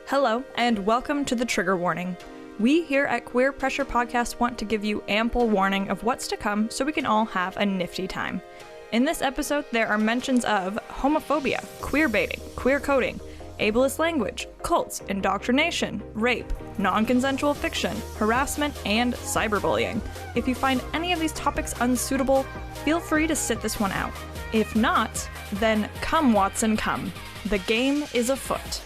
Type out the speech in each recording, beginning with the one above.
Hello, and welcome to the Trigger Warning. We here at Queer Pressure Podcast want to give you ample warning of what's to come so we can all have a nifty time. In this episode, there are mentions of homophobia, queerbaiting, queer coding, ableist language, cults, indoctrination, rape, non-consensual fiction, harassment, and cyberbullying. If you find any of these topics unsuitable, feel free to sit this one out. If not, then come Watson, come. The game is afoot.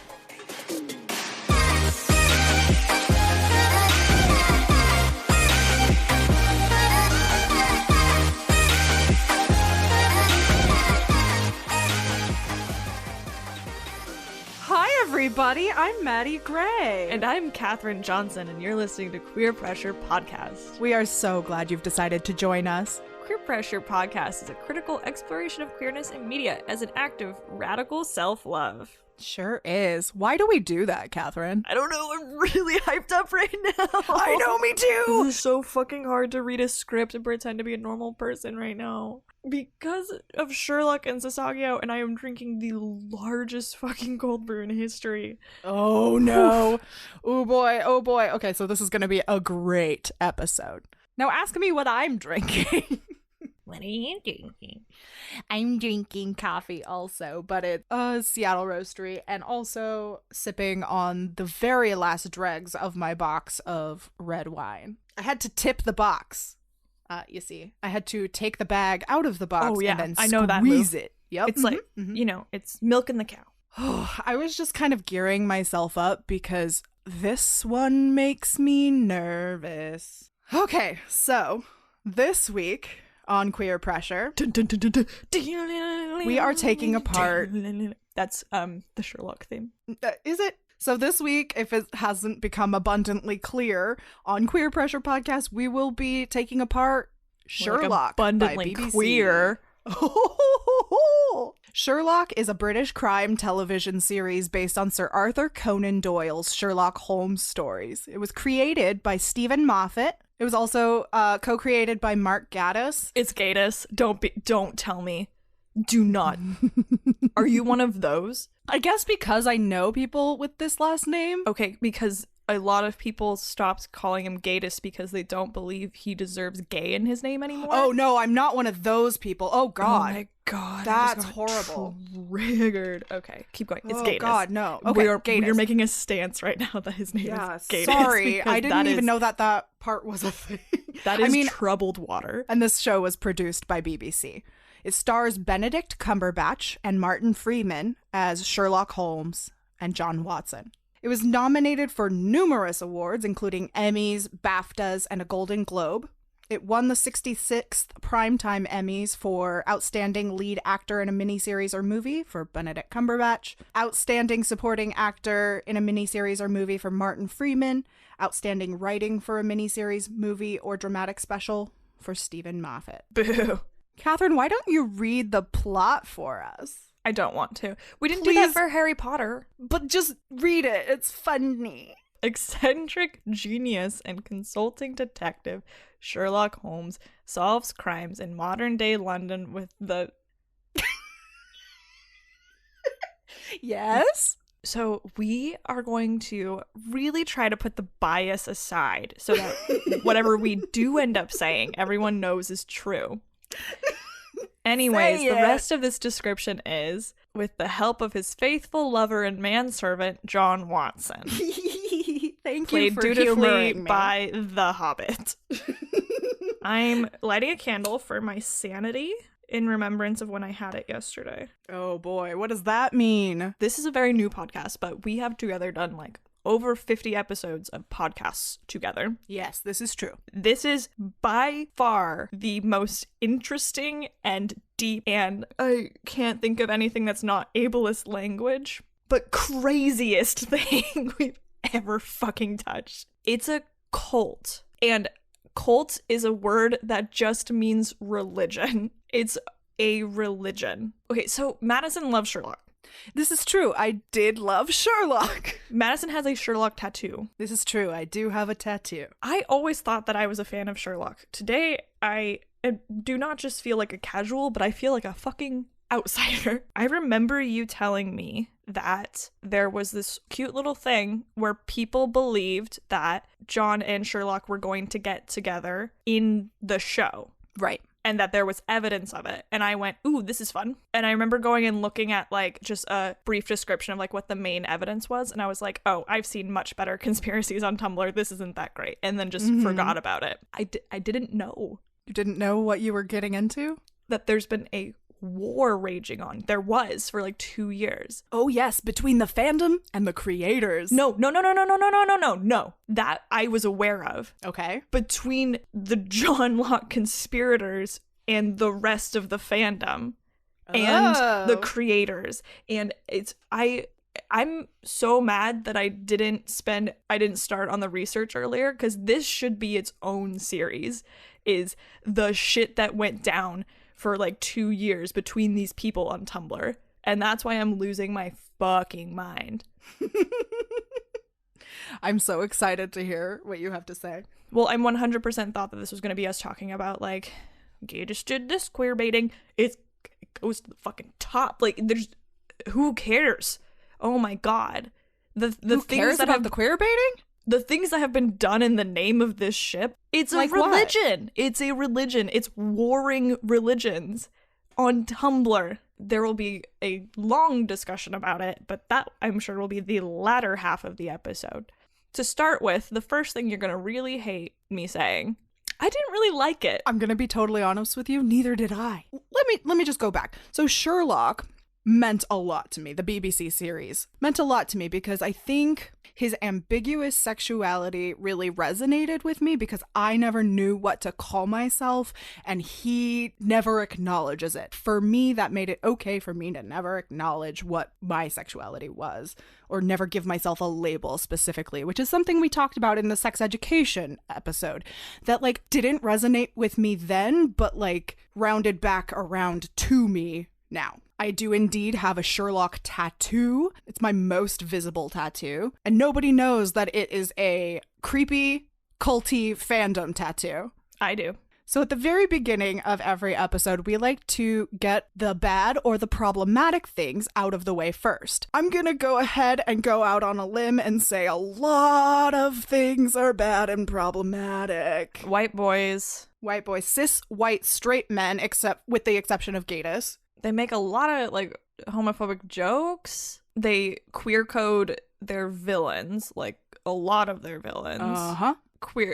Everybody, I'm Maddie Gray. And I'm Katherine Johnson, and you're listening to Queer Pressure Podcast. We are so glad you've decided to join us. Queer Pressure Podcast is a critical exploration of queerness in media as an act of radical self-love. Sure is. Why do we do that, Katherine? I don't know, I'm really hyped up right now. I know, me too! This is so fucking hard to read a script and pretend to be a normal person right now. Because of Sherlock and Sasagio, and I am drinking the largest fucking cold brew in history. Oh no. Oh boy, oh boy. Okay, so this is gonna be a great episode. Now ask me what I'm drinking. What are you drinking? I'm drinking coffee also, but it's a Seattle Roastery, and also sipping on the very last dregs of my box of red wine. I had to tip the box. You see, I had to take the bag out of the box and then squeeze it. Yep. It's like, you know, it's milking the cow. I was just kind of gearing myself up because this one makes me nervous. Okay, so this week on Queer Pressure, we are taking apart... That's the Sherlock theme. Is it? So this week, if it hasn't become abundantly clear, on Queer Pressure Podcast, we will be taking apart Sherlock, like abundantly by BBC. Queer. Sherlock is a British crime television series based on Sir Arthur Conan Doyle's Sherlock Holmes stories. It was created by Stephen Moffat. It was also co-created by Mark Gatiss. It's Gatiss. Don't tell me. Do not. Are you one of those? I guess because I know people with this last name. Okay, because a lot of people stopped calling him Gatiss because they don't believe he deserves gay in his name anymore. Oh no, I'm not one of those people. Oh god. Oh my god. That's horrible. Triggered. Okay, keep going. It's Gatiss. Oh god, no. Okay, we're making a stance right now that his name is Gatiss. Sorry, I didn't even know that part was a thing. That is troubled water. And this show was produced by BBC. It stars Benedict Cumberbatch and Martin Freeman as Sherlock Holmes and John Watson. It was nominated for numerous awards, including Emmys, BAFTAs, and a Golden Globe. It won the 66th Primetime Emmys for Outstanding Lead Actor in a Miniseries or Movie for Benedict Cumberbatch, Outstanding Supporting Actor in a Miniseries or Movie for Martin Freeman, Outstanding Writing for a Miniseries, Movie, or Dramatic Special for Stephen Moffat. Boo. Katherine, why don't you read the plot for us? I don't want to. We didn't do that for Harry Potter. But just read it. It's funny. Eccentric genius and consulting detective Sherlock Holmes solves crimes in modern-day London with the... Yes? So we are going to really try to put the bias aside so that whatever we do end up saying, everyone knows is true. Anyways, the rest of this description is, with the help of his faithful lover and manservant, John Watson. Thank played you for dutifully humoring me. by the Hobbit. I'm lighting a candle for my sanity in remembrance of when I had it yesterday. Oh boy, what does that mean? This is a very new podcast, but we have together done like over 50 episodes of podcasts together. Yes, this is true. This is by far the most interesting and deep, and I can't think of anything that's not ableist language, but craziest thing we've ever fucking touched. It's a cult, and cult is a word that just means religion. It's a religion. Okay, so Madison loves Sherlock. This is true. I did love Sherlock. Madison has a Sherlock tattoo. This is true. I do have a tattoo. I always thought that I was a fan of Sherlock. Today, I do not just feel like a casual, but I feel like a fucking outsider. I remember you telling me that there was this cute little thing where people believed that John and Sherlock were going to get together in the show. Right. And that there was evidence of it. And I went, ooh, this is fun. And I remember going and looking at like just a brief description of like what the main evidence was. And I was like, oh, I've seen much better conspiracies on Tumblr. This isn't that great. And then just forgot about it. I didn't know. You didn't know what you were getting into? That there's been a war raging on. There was for like 2 years. Oh yes, between the fandom and the creators. No. That I was aware of. Okay. Between the JohnLock conspirators and the rest of the fandom and the creators. And I'm so mad that I didn't start on the research earlier, because this should be its own series, is the shit that went down for like 2 years between these people on Tumblr. And that's why I'm losing my fucking mind. I'm so excited to hear what you have to say. Well, I'm 100% thought that this was going to be us talking about like, you just did this queerbaiting. It goes to the fucking top. Like, who cares? Oh my God. Who things cares that about the queerbaiting? The things that have been done in the name of this ship, it's like a religion. What? It's a religion. It's warring religions on Tumblr. There will be a long discussion about it, but that, I'm sure, will be the latter half of the episode. To start with, the first thing you're going to really hate me saying, I didn't really like it. I'm going to be totally honest with you. Neither did I. Let me just go back. So Sherlock meant a lot to me. The BBC series meant a lot to me because I think his ambiguous sexuality really resonated with me, because I never knew what to call myself and he never acknowledges it. For me, that made it okay for me to never acknowledge what my sexuality was, or never give myself a label specifically, which is something we talked about in the sex education episode that like didn't resonate with me then, but like rounded back around to me now. I do indeed have a Sherlock tattoo. It's my most visible tattoo. And nobody knows that it is a creepy, culty fandom tattoo. I do. So at the very beginning of every episode, we like to get the bad or the problematic things out of the way first. I'm gonna go ahead and go out on a limb and say a lot of things are bad and problematic. White boys, cis, white, straight men, except with the exception of Gatus. They make a lot of, like, homophobic jokes. They queer code their villains, like, a lot of their villains. Uh-huh.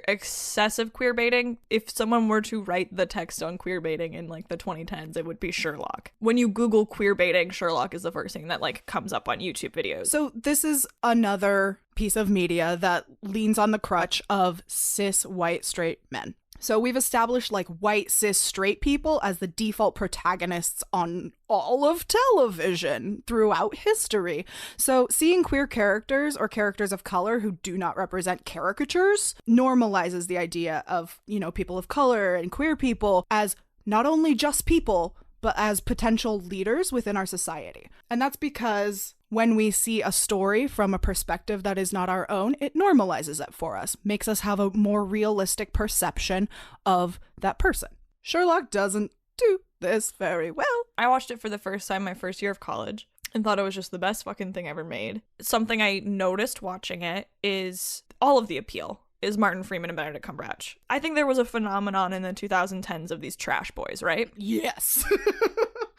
Excessive queerbaiting. If someone were to write the text on queerbaiting in, like, the 2010s, it would be Sherlock. When you Google queerbaiting, Sherlock is the first thing that, like, comes up on YouTube videos. So this is another piece of media that leans on the crutch of cis, white, straight men. So we've established like white, cis, straight people as the default protagonists on all of television throughout history. So seeing queer characters or characters of color who do not represent caricatures normalizes the idea of, you know, people of color and queer people as not only just people, but as potential leaders within our society. And that's because when we see a story from a perspective that is not our own, it normalizes it for us, makes us have a more realistic perception of that person. Sherlock doesn't do this very well. I watched it for the first time my first year of college and thought it was just the best fucking thing ever made. Something I noticed watching it is all of the appeal is Martin Freeman and Benedict Cumberbatch. I think there was a phenomenon in the 2010s of these trash boys, right? Yes.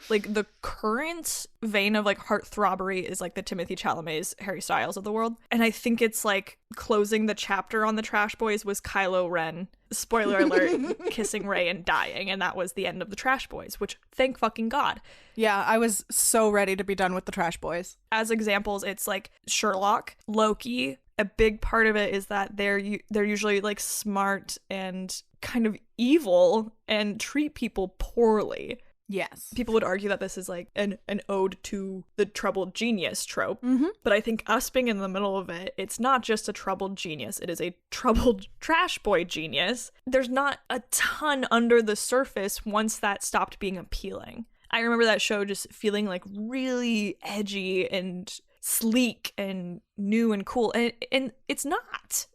Like, the current vein of, like, heartthrobbery is, like, the Timothée Chalamet's Harry Styles of the world. And I think it's, like, closing the chapter on the trash boys was Kylo Ren, spoiler alert, kissing Rey and dying. And that was the end of the trash boys, which, thank fucking God. Yeah, I was so ready to be done with the trash boys. As examples, it's, like, Sherlock, Loki. A big part of it is that they're usually, like, smart and kind of evil and treat people poorly. Yes. People would argue that this is like an ode to the troubled genius trope. Mm-hmm. But I think us being in the middle of it, it's not just a troubled genius. It is a troubled trash boy genius. There's not a ton under the surface once that stopped being appealing. I remember that show just feeling like really edgy and sleek and new and cool, and it's not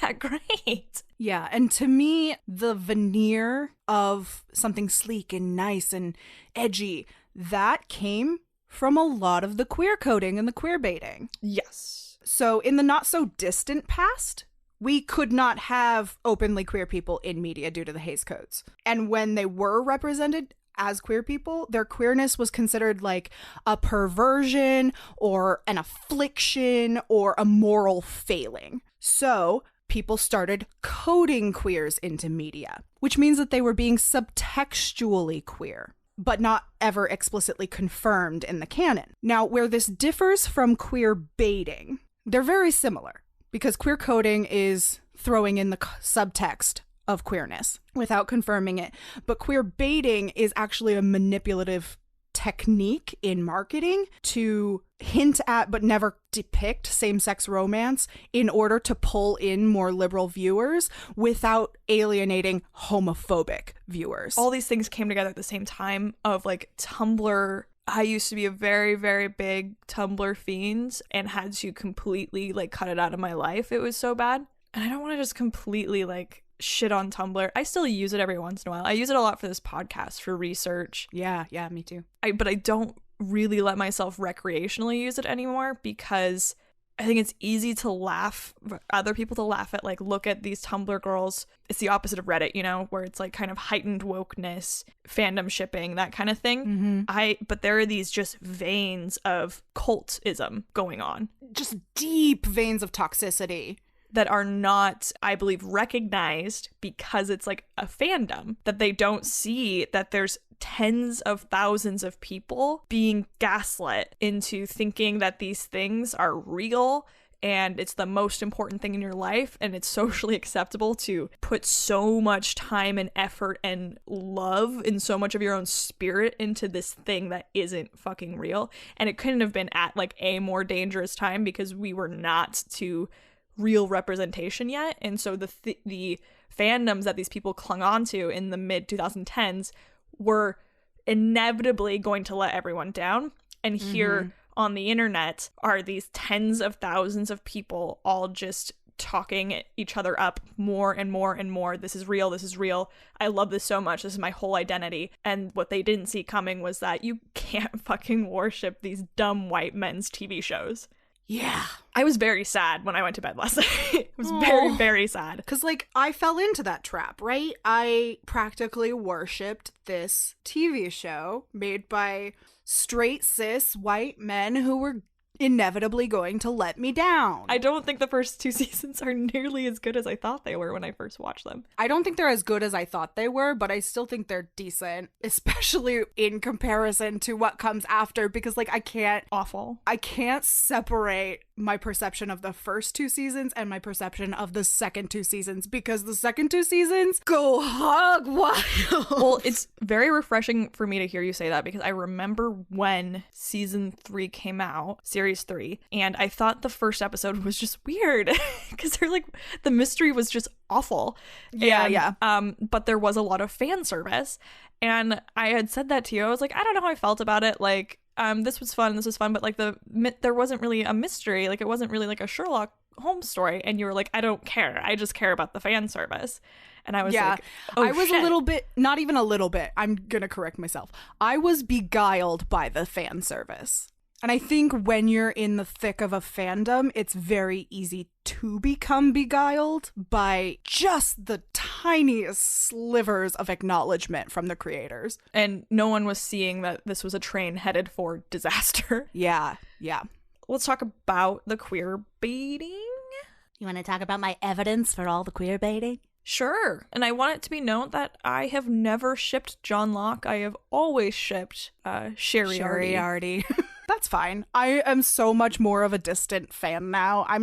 that great. Yeah, and to me, the veneer of something sleek and nice and edgy, that came from a lot of the queer coding and the queerbaiting. Yes. So in the not so distant past, we could not have openly queer people in media due to the Hays Codes. And when they were represented as queer people, their queerness was considered like a perversion or an affliction or a moral failing. So people started coding queers into media, which means that they were being subtextually queer, but not ever explicitly confirmed in the canon. Now, where this differs from queer baiting, they're very similar, because queer coding is throwing in the subtext of queerness without confirming it. But queer baiting is actually a manipulative technique in marketing to hint at but never depict same-sex romance in order to pull in more liberal viewers without alienating homophobic viewers. All these things came together at the same time of like Tumblr. I used to be a very, very big Tumblr fiend and had to completely like cut it out of my life. It was so bad. And I don't want to just completely like shit on Tumblr. I still use it every once in a while. I use it a lot for this podcast, for research. Yeah, me too. But I don't really let myself recreationally use it anymore because I think it's easy to laugh, other people to laugh at, like, look at these Tumblr girls. It's the opposite of Reddit, you know, where it's like kind of heightened wokeness, fandom shipping, that kind of thing. But there are these just veins of cultism going on. Just deep veins of toxicity. That are not, I believe, recognized because it's like a fandom, that they don't see that there's tens of thousands of people being gaslit into thinking that these things are real and it's the most important thing in your life, and it's socially acceptable to put so much time and effort and love and so much of your own spirit into this thing that isn't fucking real. And it couldn't have been at like a more dangerous time because we were not to real representation yet. And so the fandoms that these people clung on to in the mid 2010s were inevitably going to let everyone down. And here on the internet are these tens of thousands of people all just talking each other up more and more and more. This is real. This is real. I love this so much. This is my whole identity. And what they didn't see coming was that you can't fucking worship these dumb white men's TV shows. Yeah. I was very sad when I went to bed last night. It was very, very sad. Because, like, I fell into that trap, right? I practically worshipped this TV show made by straight, cis, white men who were inevitably going to let me down. I don't think the first two seasons are nearly as good as I thought they were when I first watched them. I don't think they're as good as I thought they were, but I still think they're decent, especially in comparison to what comes after, because like I can't separate my perception of the first two seasons and my perception of the second two seasons, because the second two seasons go hog wild. Well, it's very refreshing for me to hear you say that, because I remember when season 3 came out, series 3, and I thought the first episode was just weird because they're like, the mystery was just awful. Yeah. But there was a lot of fan service, and I had said that to you. I was like, I don't know how I felt about it. Like, this was fun, but like there wasn't really a mystery. Like, it wasn't really like a Sherlock Holmes story. And you were like, I don't care. I just care about the fan service. And I was like, oh, I was shit. a little bit, not even a little bit. I'm gonna correct myself. I was beguiled by the fan service. And I think when you're in the thick of a fandom, it's very easy to become beguiled by just the tiniest slivers of acknowledgement from the creators. And no one was seeing that this was a train headed for disaster. Yeah. Let's talk about the queer baiting. You want to talk about my evidence for all the queer baiting? Sure. And I want it to be known that I have never shipped JohnLock. I have always shipped Sherry. That's fine. I am so much more of a distant fan now. I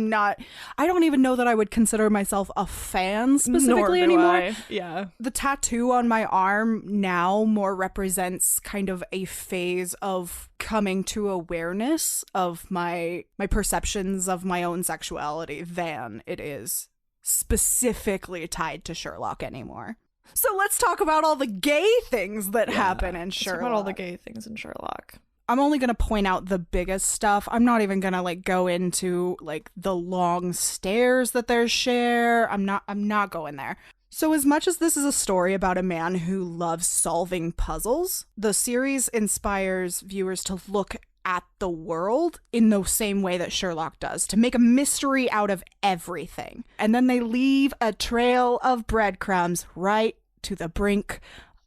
don't even know that I would consider myself a fan specifically anymore. Yeah. The tattoo on my arm now more represents kind of a phase of coming to awareness of my perceptions of my own sexuality than it is specifically tied to Sherlock anymore. So let's talk about all the gay things that happen in Sherlock. Talk about all the gay things in Sherlock. I'm only going to point out the biggest stuff. I'm not even going to like go into like the long stairs that there's share. I'm not going there. So as much as this is a story about a man who loves solving puzzles, the series inspires viewers to look at the world in the same way that Sherlock does, to make a mystery out of everything. And then they leave a trail of breadcrumbs right to the brink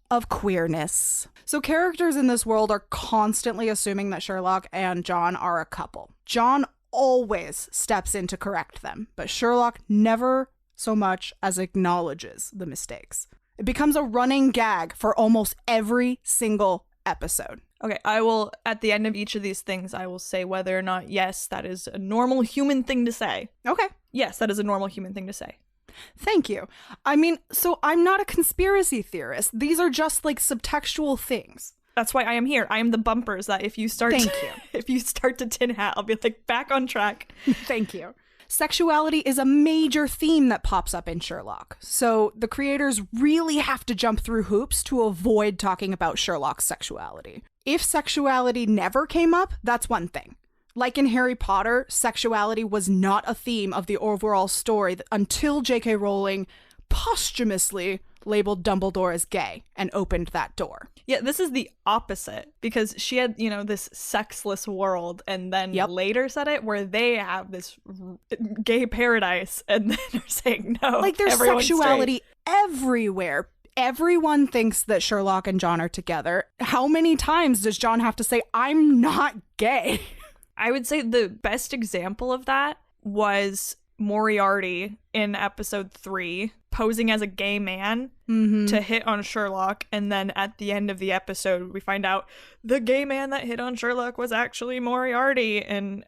of queerness. So characters in this world are constantly assuming that Sherlock and John are a couple. John always steps in to correct them, but Sherlock never so much as acknowledges the mistakes. It becomes a running gag for almost every single episode. Okay, I will, at the end of each of these things, I will say whether or not, yes, that is a normal human thing to say. Okay. Yes, that is a normal human thing to say. Thank you. I mean, so I'm not a conspiracy theorist. These are just like subtextual things. That's why I am here. I am the bumpers that if you start Thank you. If you start to tin hat, I'll be like, back on track. Thank you. Sexuality is a major theme that pops up in Sherlock. So the creators really have to jump through hoops to avoid talking about Sherlock's sexuality. If sexuality never came up, that's one thing. Like in Harry Potter, sexuality was not a theme of the overall story until J.K. Rowling posthumously labeled Dumbledore as gay and opened that door. Yeah, this is the opposite, because she had, you know, this sexless world and then later said it where they have this gay paradise and then are saying no. Like there's sexuality everywhere. Everyone thinks that Sherlock and John are together. How many times does John have to say, I'm not gay? I would say the best example of that was Moriarty in episode 3 posing as a gay man to hit on Sherlock, and then at the end of the episode we find out the gay man that hit on Sherlock was actually Moriarty. And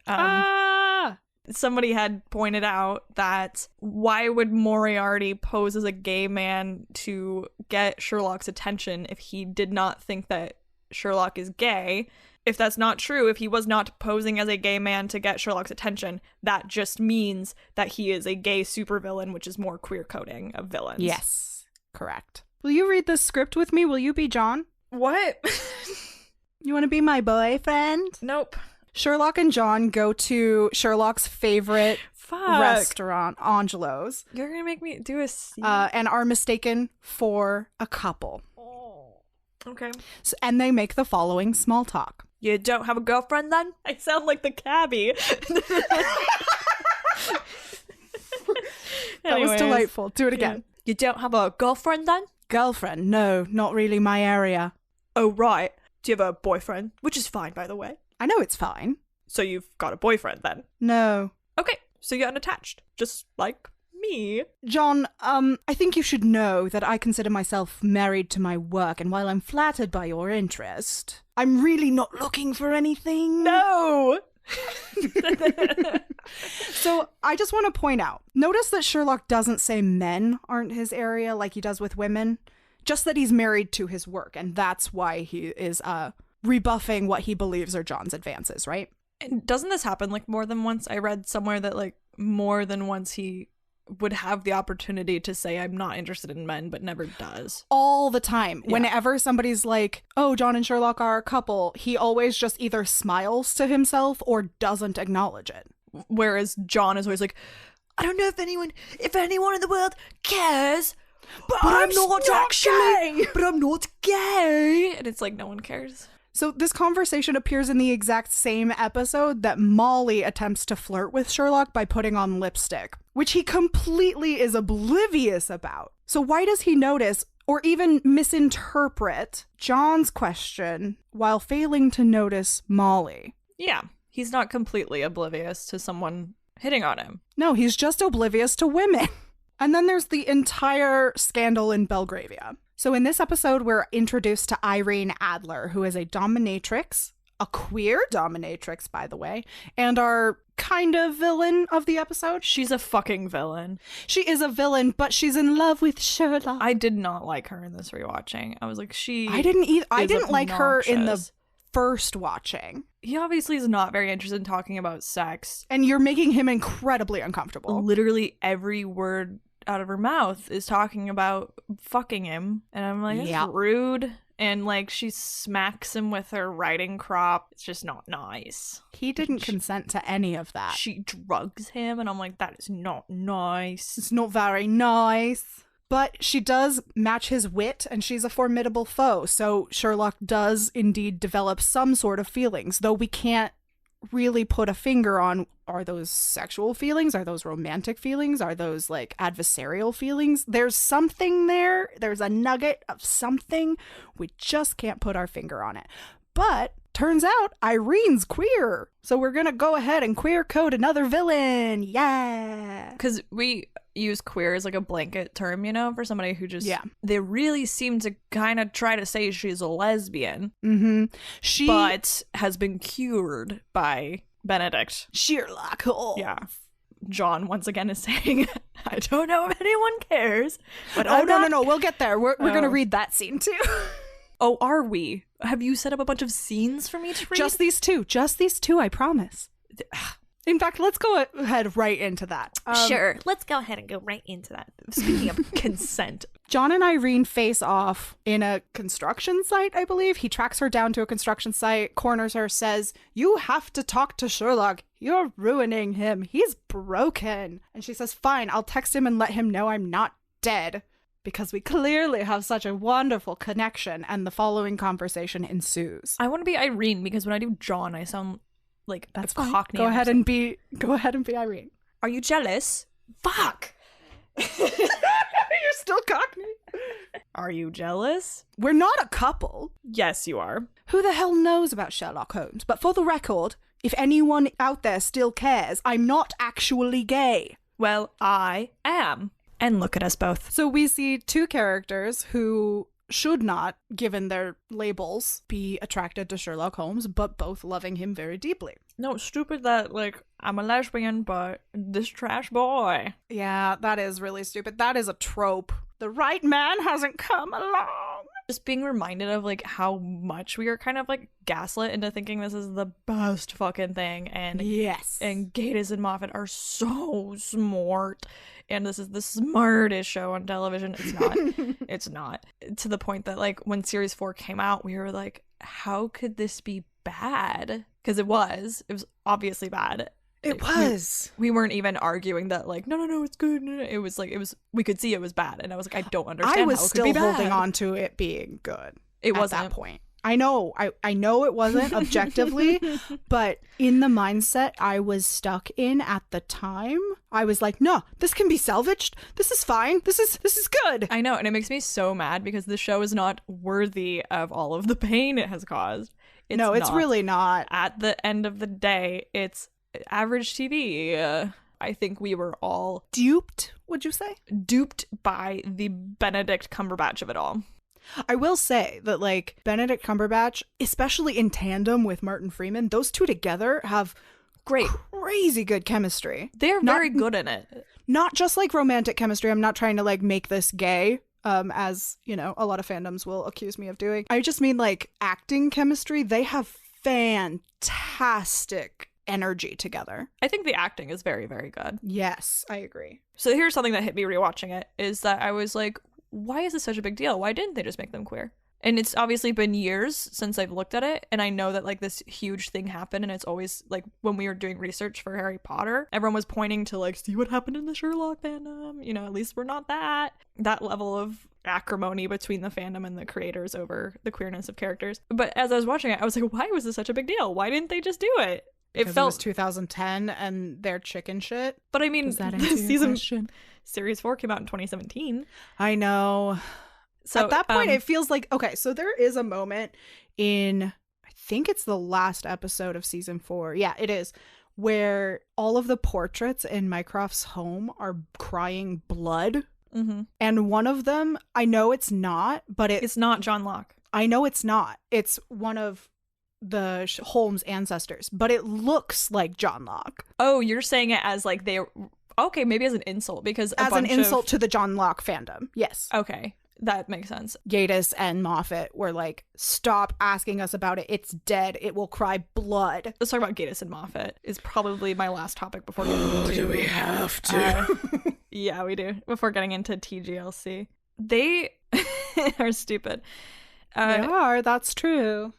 somebody had pointed out that why would Moriarty pose as a gay man to get Sherlock's attention if he did not think that Sherlock is gay? If that's not true, if he was not posing as a gay man to get Sherlock's attention, that just means that he is a gay supervillain, which is more queer coding of villains. Yes, correct. Will you read this script with me? Will you be John? What? You want to be my boyfriend? Nope. Sherlock and John go to Sherlock's favorite restaurant, Angelo's. You're going to make me do a scene. And are mistaken for a couple. Oh. Okay. So, and they make the following small talk. You don't have a girlfriend then? I sound like the cabbie. That was delightful. Do it again. Yeah. You don't have a girlfriend then? Girlfriend? No, not really my area. Oh, right. Do you have a boyfriend? Which is fine, by the way. I know it's fine. So you've got a boyfriend then? No. Okay, so you're unattached. Just like me. John, I think you should know that I consider myself married to my work, and while I'm flattered by your interest, I'm really not looking for anything. No! So I just want to point out, notice that Sherlock doesn't say men aren't his area like he does with women, just that he's married to his work, and that's why he is rebuffing what he believes are John's advances, right? And doesn't this happen like more than once? I read somewhere that like more than once he would have the opportunity to say I'm not interested in men, but never does. All the time. Yeah. Whenever somebody's like, oh, John and Sherlock are a couple, he always just either smiles to himself or doesn't acknowledge it. Whereas John is always like, I don't know if anyone in the world cares, but I'm not actually, but I'm not gay. And it's like, no one cares. So this conversation appears in the exact same episode that Molly attempts to flirt with Sherlock by putting on lipstick, which he completely is oblivious about. So why does he notice or even misinterpret John's question while failing to notice Molly? Yeah, he's not completely oblivious to someone hitting on him. No, he's just oblivious to women. And then there's the entire scandal in Belgravia. So in this episode, we're introduced to Irene Adler, who is a dominatrix, a queer dominatrix, by the way, and our kind of villain of the episode. She's a fucking villain. She is a villain, but she's in love with Sherlock. I did not like her in this rewatching. I was like, I didn't either. I didn't like her in the first watching. He obviously is not very interested in talking about sex. And you're making him incredibly uncomfortable. Literally every word out of her mouth is talking about fucking him, and I'm like, that's rude. And like she smacks him with her riding crop. It's just not nice. He didn't consent to any of that. She drugs him, and I'm like, that is not nice. It's not very nice. But she does match his wit, and she's a formidable foe. So Sherlock does indeed develop some sort of feelings, though we can't really put a finger on, are those sexual feelings? Are those romantic feelings? Are those like adversarial feelings? There's something there. There's a nugget of something. We just can't put our finger on it. But turns out Irene's queer. So we're going to go ahead and queer code another villain. Yeah. Because we use queer as like a blanket term, you know, for somebody who just, they really seem to kind of try to say she's a lesbian. Mm-hmm. But has been cured by Benedict. Sherlock Holmes. Yeah. John once again is saying, I don't know if anyone cares, but no, we'll get there. We're going to read that scene too. Oh, are we? Have you set up a bunch of scenes for me to read? Just these two, I promise. In fact, let's go ahead right into that. Sure, let's go ahead and go right into that. Speaking of consent. John and Irene face off in a construction site, I believe. He tracks her down to a construction site, corners her, says, "You have to talk to Sherlock. You're ruining him. He's broken." And she says, "Fine, I'll text him and let him know I'm not dead, because we clearly have such a wonderful connection." And the following conversation ensues. I want to be Irene because when I do John, I sound like that's a fine. Cockney. Go ahead and be Irene. Are you jealous? Fuck. You're still Cockney. Are you jealous? We're not a couple. Yes, you are. Who the hell knows about Sherlock Holmes? But for the record, if anyone out there still cares, I'm not actually gay. Well, I am. And look at us both. So we see two characters who should not, given their labels, be attracted to Sherlock Holmes, but both loving him very deeply. No, stupid that, like, I'm a lesbian, but this trash boy. Yeah, that is really stupid. That is a trope. The right man hasn't come along. Just being reminded of, like, how much we are kind of, like, gaslit into thinking this is the best fucking thing. And yes. And Gatiss and Moffat are so smart. And this is the smartest show on television. It's not. It's not. To the point that, like, when Series 4 came out, we were like, how could this be bad? Because it was. It was obviously bad. It was. We weren't even arguing that, like, no, it's good. No. It was like, we could see it was bad. And I was like, I don't understand. I was how it still could be holding bad. on to it being good. It wasn't. At that point. I know it wasn't objectively, but in the mindset I was stuck in at the time, I was like, no, this can be salvaged. This is fine. This is good. I know, and it makes me so mad because the show is not worthy of all of the pain it has caused. It's really not. At the end of the day, it's average TV. I think we were all duped, would you say? Duped by the Benedict Cumberbatch of it all. I will say that, like, Benedict Cumberbatch, especially in tandem with Martin Freeman, those two together have crazy good chemistry. They're very good in it. Not just, like, romantic chemistry. I'm not trying to, like, make this gay, as, you know, a lot of fandoms will accuse me of doing. I just mean, like, acting chemistry. They have fantastic energy together. I think the acting is very, very good. Yes, I agree. So here's something that hit me rewatching it, is that I was like, why is this such a big deal? Why didn't they just make them queer? And it's obviously been years since I've looked at it, and I know that, like, this huge thing happened, and it's always, like, when we were doing research for Harry Potter, everyone was pointing to, like, see what happened in the Sherlock fandom, you know, at least we're not that level of acrimony between the fandom and the creators over the queerness of characters. But as I was watching it, I was like, why was this such a big deal? Why didn't they just do it? It was 2010 and their chicken shit. But I mean, Does that answer your question? Series 4 came out in 2017. I know. So at that point, it feels like, okay, so there is a moment in, I think it's the last episode of season 4. Yeah, it is. Where all of the portraits in Mycroft's home are crying blood. Mm-hmm. And one of them, I know it's not, but it's not JohnLock. I know it's not. It's one of the Holmes ancestors, but it looks like JohnLock. Oh, you're saying it as like okay, maybe as an insult, because as an insult to the JohnLock fandom. Yes. Okay, that makes sense. Gatiss and Moffat were like, stop asking us about it. It's dead. It will cry blood. Let's talk about Gatiss and Moffat. Is probably my last topic before getting into... Do we have to? Yeah, we do. Before getting into TGLC. They are stupid. They are. That's true.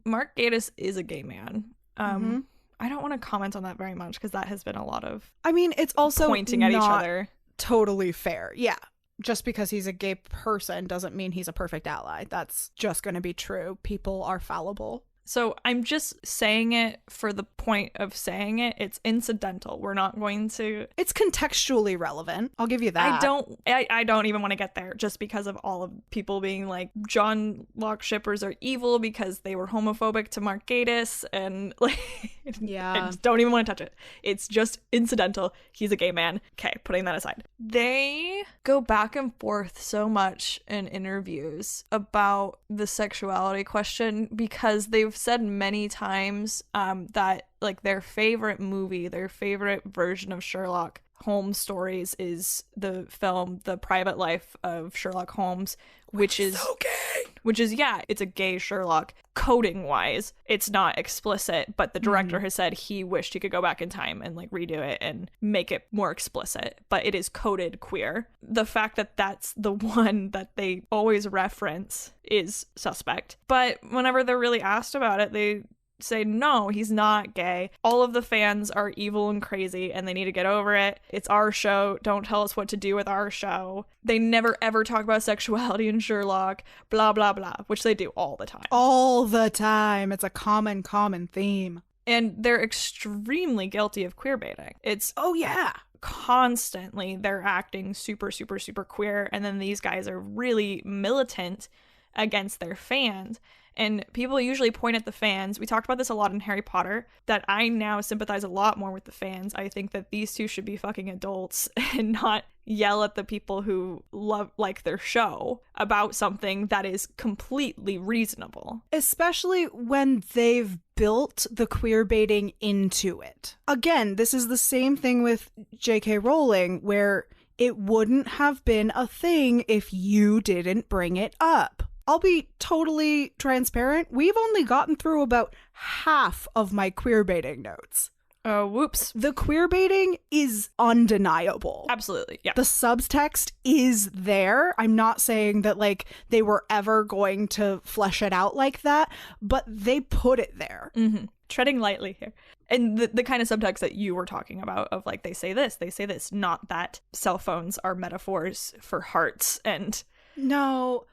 Mark Gatiss is a gay man. I don't want to comment on that very much because that has been a lot of... I mean, it's also pointing at each other. Totally fair. Yeah. just because he's a gay person doesn't mean he's a perfect ally. That's just going to be true. People are fallible. So I'm just saying it for the point of saying it. It's incidental. We're not going to... It's contextually relevant. I'll give you that. I don't even want to get there just because of all of people being like, JohnLock shippers are evil because they were homophobic to Mark Gatiss, and like, yeah. I just don't even want to touch it. It's just incidental. He's a gay man. Okay, putting that aside. They go back and forth so much in interviews about the sexuality question because they've said many times that like their favorite movie, their favorite version of Sherlock Holmes stories is the film The Private Life of Sherlock Holmes, which is so gay. Which is, yeah, it's a gay Sherlock. Coding wise, it's not explicit, but the director has said he wished he could go back in time and like redo it and make it more explicit, but it is coded queer. The fact that that's the one that they always reference is suspect. But whenever they're really asked about it, they say, no, he's not gay. All of the fans are evil and crazy and they need to get over it. It's our show. Don't tell us what to do with our show. They never ever talk about sexuality in Sherlock, blah, blah, blah, which they do all the time. All the time. It's a common theme. And they're extremely guilty of queerbaiting. It's, oh yeah, constantly they're acting super, super, super queer. And then these guys are really militant against their fans. And people usually point at the fans. We talked about this a lot in Harry Potter, that I now sympathize a lot more with the fans. I think that these two should be fucking adults and not yell at the people who like their show about something that is completely reasonable. Especially when they've built the queerbaiting into it. Again, this is the same thing with J.K. Rowling, where it wouldn't have been a thing if you didn't bring it up. I'll be totally transparent. We've only gotten through about half of my queerbaiting notes. Oh, whoops. The queerbaiting is undeniable. Absolutely, yeah. The subtext is there. I'm not saying that, like, they were ever going to flesh it out like that, but they put it there. Mm-hmm. Treading lightly here. And the kind of subtext that you were talking about of, like, they say this, not that cell phones are metaphors for hearts and... No...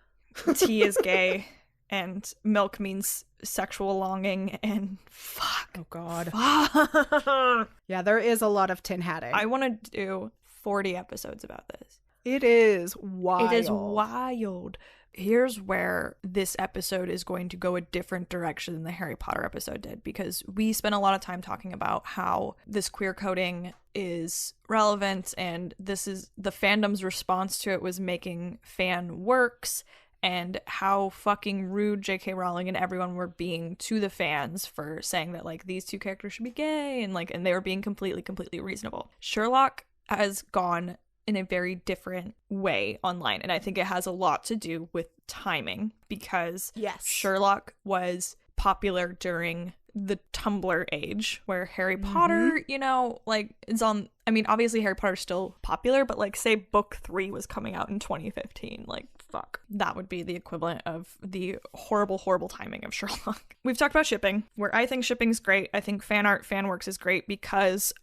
tea is gay and milk means sexual longing and fuck. Oh god. Fuck. Yeah, there is a lot of tin hatting. I want to do 40 episodes about this. It is wild. It is wild. Here's where this episode is going to go a different direction than the Harry Potter episode did, because we spent a lot of time talking about how this queer coding is relevant, and this is the fandom's response to it was making fan works, and how fucking rude J.K. Rowling and everyone were being to the fans for saying that, like, these two characters should be gay, and like, and they were being completely reasonable. Sherlock has gone in a very different way online, and I think it has a lot to do with timing, because yes, Sherlock was popular during the Tumblr age, where Harry Potter, you know, like, is on... I mean, obviously Harry Potter's still popular, but, like, say book 3 was coming out in 2015, like, fuck. That would be the equivalent of the horrible timing of Sherlock. We've talked about shipping, where I think shipping's great. I think fan art, fan works is great, because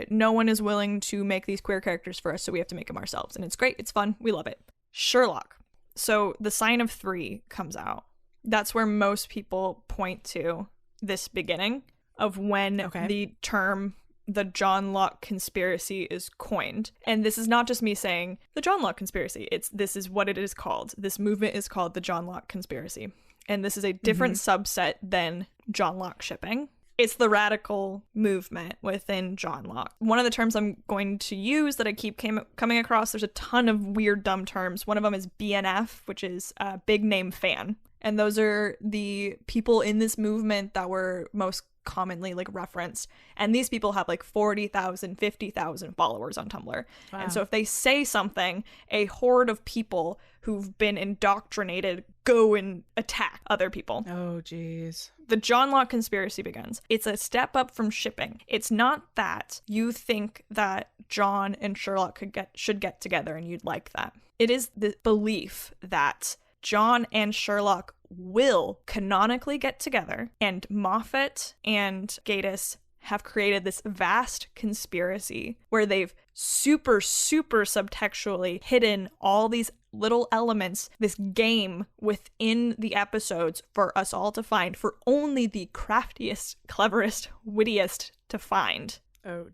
no one is willing to make these queer characters for us, so we have to make them ourselves. And it's great, it's fun, we love it. Sherlock. So the Sign of 3 comes out. That's where most people point to this beginning of when the term the JohnLock conspiracy is coined. And this is not just me saying the JohnLock conspiracy. This is what it is called. This movement is called the JohnLock conspiracy. And this is a different subset than JohnLock shipping. It's the radical movement within JohnLock. One of the terms I'm going to use that I keep coming across, there's a ton of weird, dumb terms. One of them is BNF, which is big name fan. And those are the people in this movement that were most commonly like referenced. And these people have like 40,000, 50,000 followers on Tumblr. Wow. And so if they say something, a horde of people who've been indoctrinated go and attack other people. Oh, geez. The JohnLock conspiracy begins. It's a step up from shipping. It's not that you think that John and Sherlock should get together and you'd like that. It is the belief that John and Sherlock will canonically get together, and Moffat and Gatiss have created this vast conspiracy where they've super subtextually hidden all these little elements, this game within the episodes for us all to find, for only the craftiest, cleverest, wittiest to find.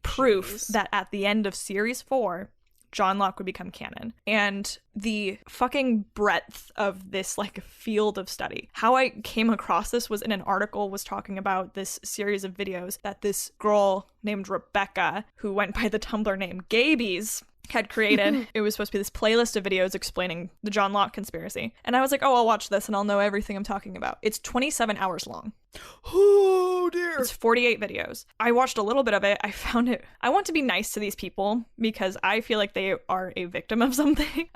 Proof that at the end of series 4, JohnLock would become canon. And the fucking breadth of this like field of study. How I came across this was in an article was talking about this series of videos that this girl named Rebecca, who went by the Tumblr name Gabies, had created. It was supposed to be this playlist of videos explaining the JohnLock conspiracy. And I was like, oh, I'll watch this and I'll know everything I'm talking about. It's 27 hours long. Oh, dear. It's 48 videos. I watched a little bit of it. I found it... I want to be nice to these people because I feel like they are a victim of something,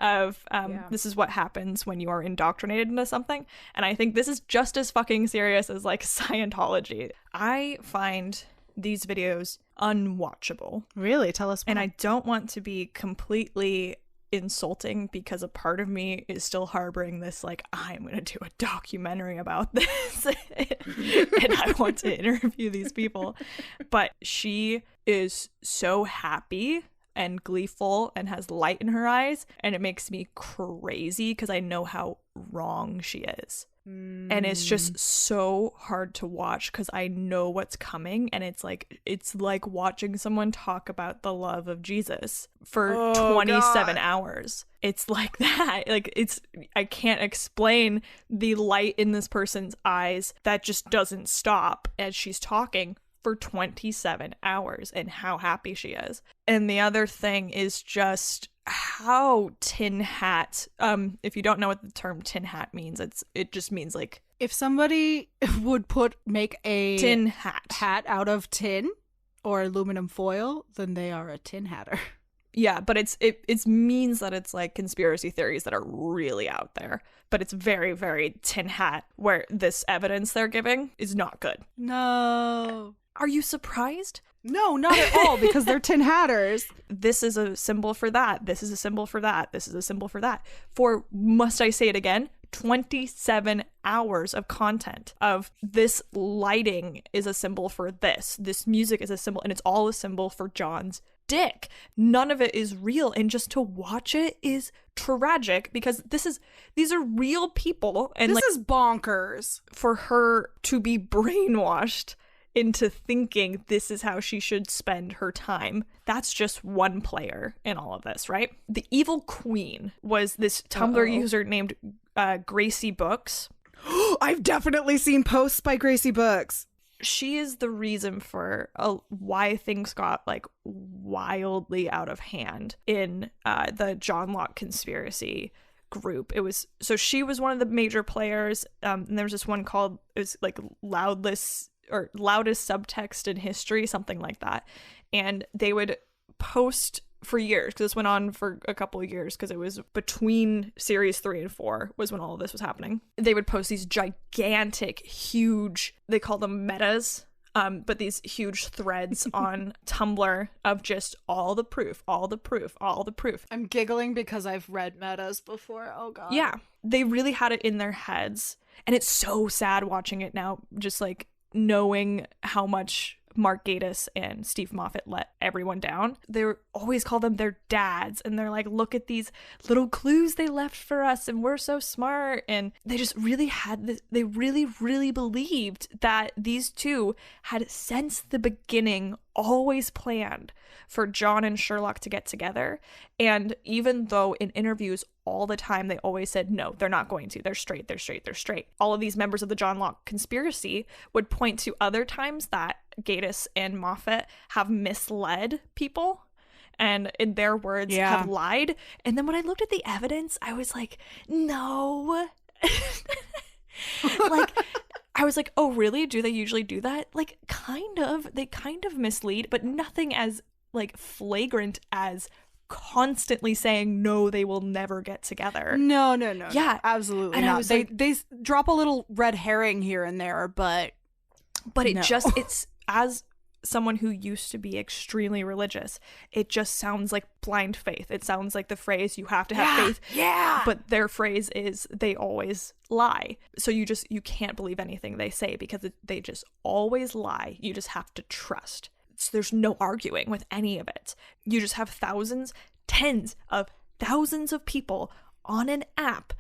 this is what happens when you are indoctrinated into something. And I think this is just as fucking serious as, like, Scientology. I find these videos unwatchable. Really? Tell us why. And I don't want to be completely insulting because a part of me is still harboring this, like, I'm gonna do a documentary about this and I want to interview these people. But she is so happy and gleeful and has light in her eyes, and it makes me crazy because I know how wrong she is. And it's just so hard to watch because I know what's coming, and it's like watching someone talk about the love of Jesus for 27 hours. It's like that. Like, I can't explain the light in this person's eyes that just doesn't stop as she's talking for 27 hours and how happy she is. And the other thing is just how tin hat, if you don't know what the term tin hat means, it just means like if somebody would make a tin hat out of tin or aluminum foil, then they are a tin hatter. Yeah, but it means that it's like conspiracy theories that are really out there, but it's very, very tin hat, where this evidence they're giving is not good. No. Are you surprised? No, not at all, because they're tin hatters. This is a symbol for that. This is a symbol for that. This is a symbol for that. For, must I say it again, 27 hours of content of this lighting is a symbol for this. This music is a symbol, and it's all a symbol for John's dick. None of it is real, and just to watch it is tragic because these are real people, and this is bonkers. For her to be brainwashed into thinking this is how she should spend her time. That's just one player in all of this, right? The evil queen was this Tumblr user named Gracie Books. I've definitely seen posts by Gracie Books. She is the reason for why things got like wildly out of hand in the JohnLock conspiracy group. She was one of the major players. And there was this one called, it was like loudest subtext in history, something like that. And they would post for years, because this went on for a couple of years, because it was between series 3 and 4 was when all of this was happening. They would post these gigantic, huge, they call them metas, but these huge threads on Tumblr of just all the proof. I'm giggling because I've read metas before. Oh god. Yeah, they really had it in their heads, and it's so sad watching it now, just like knowing how much Mark Gatiss and Steve Moffat let everyone down. They always call them their dads, and they're like, look at these little clues they left for us, and we're so smart. And they just really had this, they really believed that these two had since the beginning always planned for John and Sherlock to get together. And even though in interviews all the time they always said, no, they're not going to, they're straight. All of these members of the JohnLock conspiracy would point to other times that Gatiss and Moffat have misled people and, in their words, have lied. And then when I looked at the evidence, I was like, no. Like, I was like, oh, really? Do they usually do that? Like, kind of. They kind of mislead, but nothing as, like, flagrant as constantly saying, no, they will never get together. No. Yeah. Absolutely and not. They drop a little red herring here and there, but it just, it's as someone who used to be extremely religious, it just sounds like blind faith. It sounds like the phrase, you have to have faith. Yeah. But their phrase is, they always lie. So you can't believe anything they say because they just always lie. You just have to trust. So there's no arguing with any of it. You just have thousands, tens of thousands of people on an app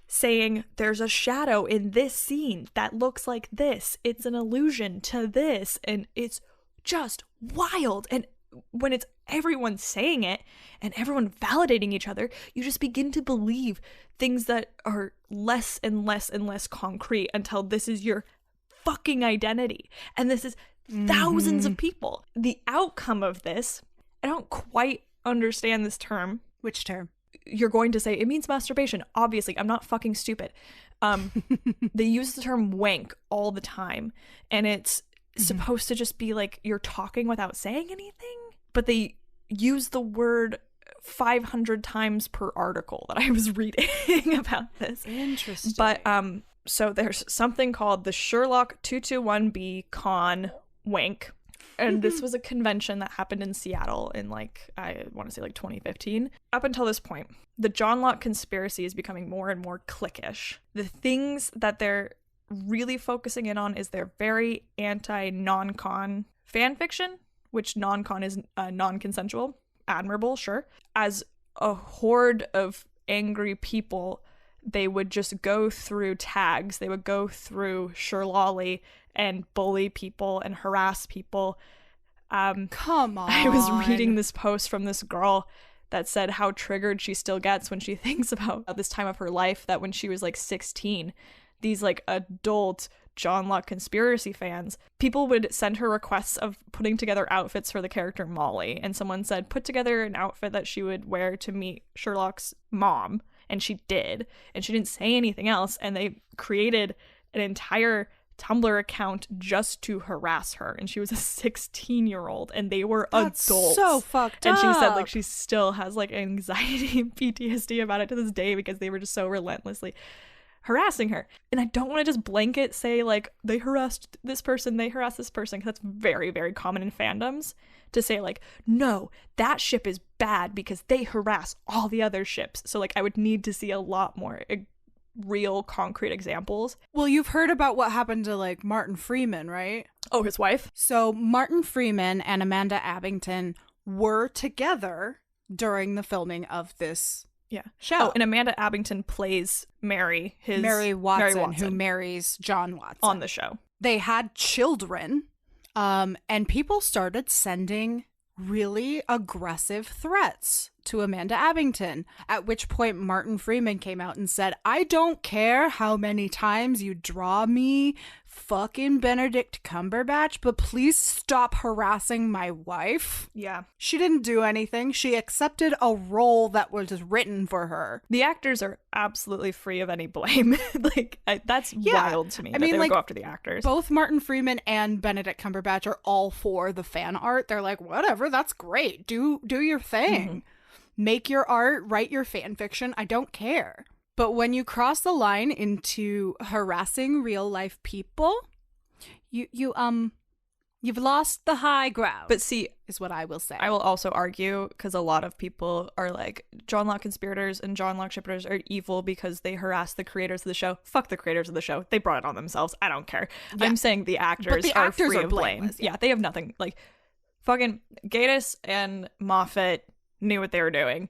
saying there's a shadow in this scene that looks like this. It's an allusion to this. And it's just wild. And when it's everyone saying it and everyone validating each other, you just begin to believe things that are less and less and less concrete until this is your fucking identity. And this is thousands of people. The outcome of this, I don't quite understand this term. Which term? You're going to say it means masturbation. Obviously, I'm not fucking stupid. They use the term wank all the time, and it's supposed to just be like you're talking without saying anything, but they use the word 500 times per article that I was reading about this. Interesting. But so there's something called the Sherlock 221B Con Wank. And this was a convention that happened in Seattle in I want to say 2015. Up until this point, the JohnLock conspiracy is becoming more and more cliquish. The things that they're really focusing in on is their very anti-non-con fan fiction, which non-con is non-consensual. Admirable, sure. As a horde of angry people, they would just go through tags. They would go through Sherlock and bully people and harass people. Come on. I was reading this post from this girl that said how triggered she still gets when she thinks about this time of her life, that when she was 16, these adult JohnLock conspiracy fans, people would send her requests of putting together outfits for the character Molly, and someone said put together an outfit that she would wear to meet Sherlock's mom, and she did, and she didn't say anything else, and they created an entire Tumblr account just to harass her, and she was a 16-year-old, and they were That's adults. So fucked and up. she said she still has anxiety and PTSD about it to this day because they were just so relentlessly harassing her. And I don't want to just blanket say they harassed this person, because that's very, very common in fandoms to say no, that ship is bad because they harass all the other ships. So I would need to see a lot more real concrete examples. Well, you've heard about what happened to Martin Freeman, right? Oh, his wife? So Martin Freeman and Amanda Abington were together during the filming of this show. Oh, and Amanda Abington plays Mary Watson, who marries John Watson on the show. They had children, and people started sending really aggressive threats to Amanda Abington, at which point Martin Freeman came out and said, I don't care how many times you draw me fucking Benedict Cumberbatch, but please stop harassing my wife. Yeah. She didn't do anything. She accepted a role that was written for her. The actors are absolutely free of any blame. That's wild to me. I mean, they would go after the actors. Both Martin Freeman and Benedict Cumberbatch are all for the fan art. They're like, whatever, that's great. Do your thing. Mm-hmm. Make your art, write your fan fiction. I don't care. But when you cross the line into harassing real life people, you've lost the high ground. But see, is what I will say. I will also argue, because a lot of people are JohnLock conspirators and JohnLock shippers are evil because they harass the creators of the show. Fuck the creators of the show. They brought it on themselves. I don't care. Yeah. I'm saying the actors are free of blame. Yeah, they have nothing. Fucking Gatiss and Moffat knew what they were doing.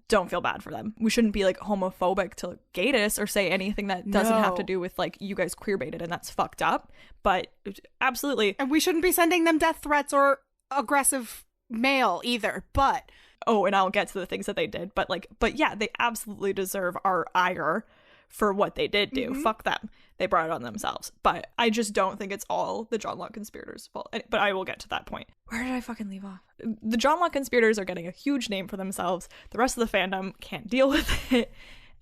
Don't feel bad for them. We shouldn't be homophobic to Gatiss or say anything that doesn't have to do with you guys queerbaited, and that's fucked up. But absolutely. And we shouldn't be sending them death threats or aggressive mail either. But and I'll get to the things that they did. But yeah, they absolutely deserve our ire for what they did do. Mm-hmm. Fuck them. They brought it on themselves. But I just don't think it's all the JohnLock conspirators' fault. But I will get to that point. Where did I fucking leave off? The JohnLock conspirators are getting a huge name for themselves. The rest of the fandom can't deal with it.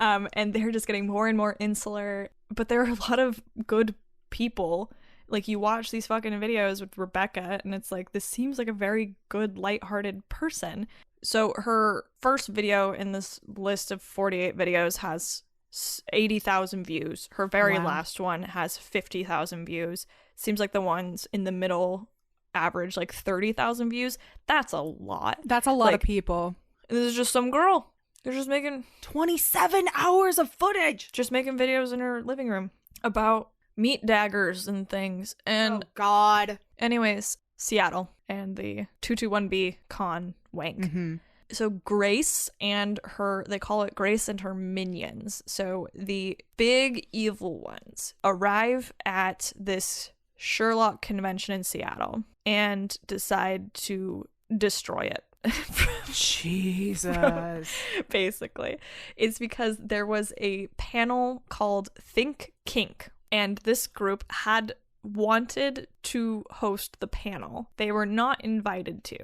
And they're just getting more and more insular. But there are a lot of good people. You watch these fucking videos with Rebecca, and it's this seems like a very good, lighthearted person. So her first video in this list of 48 videos has 80,000 views. Her very last one has 50,000 views. Seems like the ones in the middle average like 30,000 views. That's a lot. That's a lot of people. And this is just some girl. They're just making 27 hours of footage. Just making videos in her living room about meat daggers and things. And oh God. Anyways, Seattle and the 221B con wank. So Grace and they call it Grace and her minions. So the big evil ones arrive at this Sherlock convention in Seattle and decide to destroy it. Jesus. Basically. It's because there was a panel called Think Kink, and this group had wanted to host the panel. They were not invited to.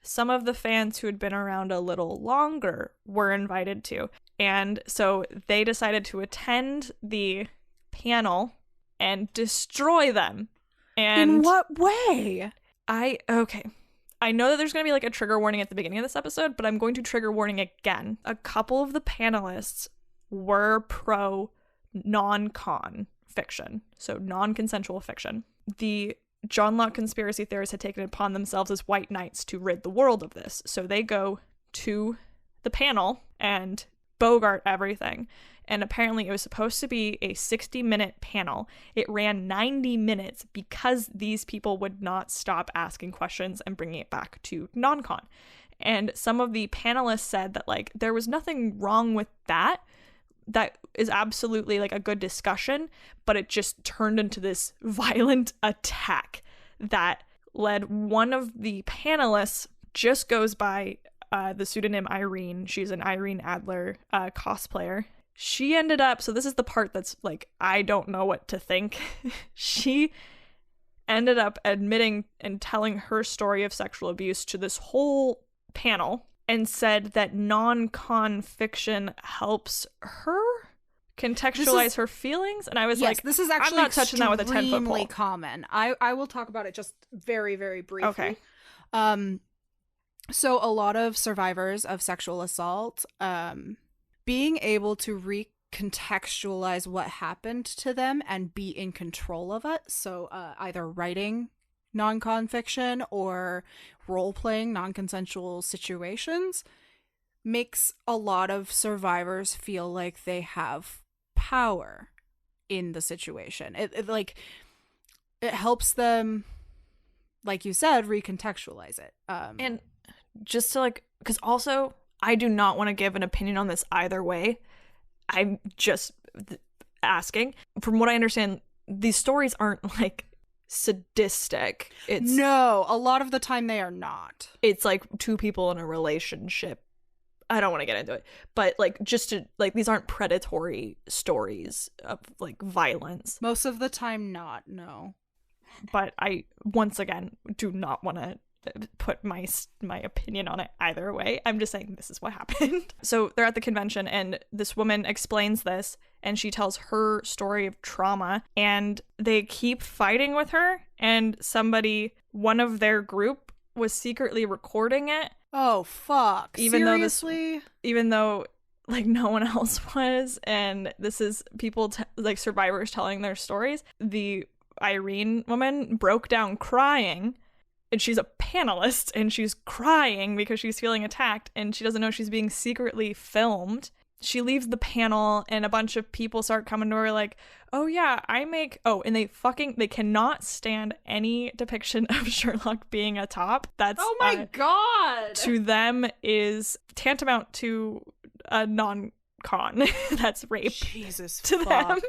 Some of the fans who had been around a little longer were invited to. And so they decided to attend the panel and destroy them. And in what way? Okay. I know that there's going to be like a trigger warning at the beginning of this episode, but I'm going to trigger warning again. A couple of the panelists were pro non-con fiction, so non-consensual fiction. The JohnLock conspiracy theorists had taken it upon themselves as white knights to rid the world of this. So they go to the panel and bogart everything. And apparently it was supposed to be a 60-minute panel. It ran 90 minutes because these people would not stop asking questions and bringing it back to non-con. And some of the panelists said that, like, there was nothing wrong with that. That is absolutely, like, a good discussion, but it just turned into this violent attack that led one of the panelists, just goes by the pseudonym Irene. She's an Irene Adler cosplayer. She ended up, so this is the part that's like, I don't know what to think. She ended up admitting and telling her story of sexual abuse to this whole panel and said that non-con fiction helps her contextualize her feelings. And I was like, this is actually I'm not touching that with a 10-foot pole. Common. I will talk about it just very, very briefly. Okay. So a lot of survivors of sexual assault, being able to recontextualize what happened to them and be in control of it. So either writing non-con fiction or role-playing non-consensual situations makes a lot of survivors feel like they have power in the situation. It helps them, like you said, recontextualize it. And just to because also I do not want to give an opinion on this either way. I'm just asking. From what I understand, these stories aren't like sadistic. No, a lot of the time they are not. It's like two people in a relationship. I don't want to get into it, but like just to these aren't predatory stories of like violence. Most of the time not, no. But I once again do not want to put my opinion on it either way. I'm just saying this is what happened. So they're at the convention and this woman explains this and she tells her story of trauma and they keep fighting with her, and one of their group was secretly recording it. Oh fuck. Seriously? Even though like no one else was, and this is people survivors telling their stories. The Irene woman broke down crying. And she's a panelist, and she's crying because she's feeling attacked, and she doesn't know she's being secretly filmed. She leaves the panel, and a bunch of people start coming to her like, oh yeah, and they cannot stand any depiction of Sherlock being a top. That's, oh my God! To them is tantamount to a non-con. That's rape. Jesus to fuck. them.